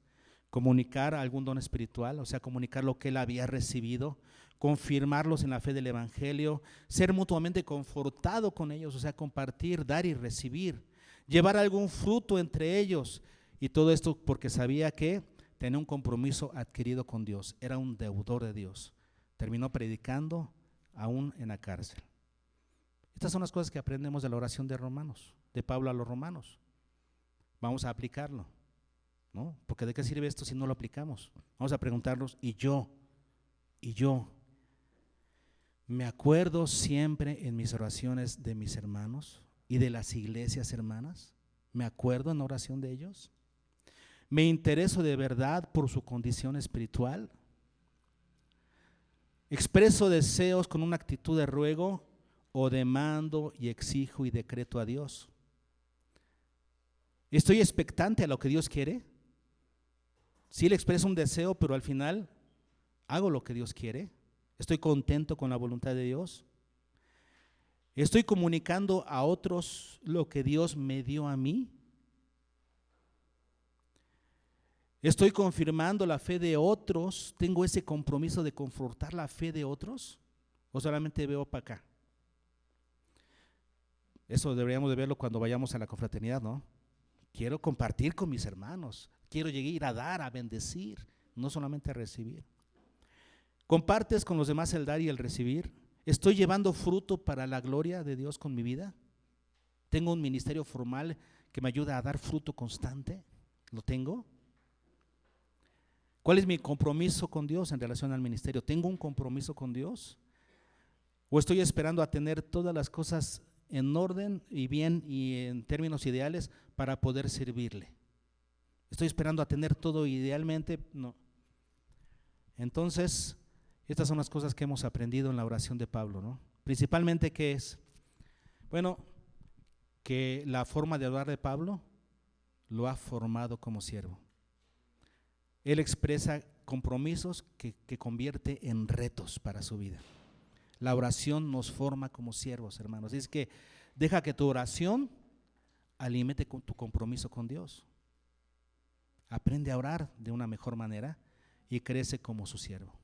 Comunicar algún don espiritual, o sea, comunicar lo que él había recibido, confirmarlos en la fe del evangelio, ser mutuamente confortado con ellos, o sea, compartir, dar y recibir, llevar algún fruto entre ellos, y todo esto porque sabía que tenía un compromiso adquirido con Dios, era un deudor de Dios. Terminó predicando aún en la cárcel. Estas son las cosas que aprendemos de la oración de Romanos, de Pablo a los romanos. Vamos a aplicarlo, ¿no? Porque ¿de qué sirve esto si no lo aplicamos? Vamos a preguntarnos: ¿y yo Y yo me acuerdo siempre en mis oraciones de mis hermanos y de las iglesias hermanas. Me acuerdo en oración de ellos. Me intereso de verdad por su condición espiritual. Expreso deseos con una actitud de ruego o demando y exijo y decreto a Dios. Estoy expectante a lo que Dios quiere. Sí le expreso un deseo, pero al final hago lo que Dios quiere. Estoy contento con la voluntad de Dios. Estoy comunicando a otros lo que Dios me dio a mí. Estoy confirmando la fe de otros. ¿Tengo ese compromiso de confrontar la fe de otros? ¿O solamente veo para acá? Eso deberíamos de verlo cuando vayamos a la confraternidad, ¿no? Quiero compartir con mis hermanos. Quiero llegar a dar, a bendecir, no solamente a recibir. ¿Compartes con los demás el dar y el recibir? ¿Estoy llevando fruto para la gloria de Dios con mi vida? ¿Tengo un ministerio formal que me ayuda a dar fruto constante? ¿Lo tengo? ¿Cuál es mi compromiso con Dios en relación al ministerio? ¿Tengo un compromiso con Dios? ¿O estoy esperando a tener todas las cosas en orden y bien y en términos ideales para poder servirle? ¿Estoy esperando a tener todo idealmente? No. Entonces, estas son las cosas que hemos aprendido en la oración de Pablo, ¿no? Principalmente, ¿qué es? Bueno, que la forma de orar de Pablo lo ha formado como siervo. Él expresa compromisos que convierte en retos para su vida. La oración nos forma como siervos, hermanos. Es que deja que tu oración alimente con tu compromiso con Dios. Aprende a orar de una mejor manera y crece como su siervo.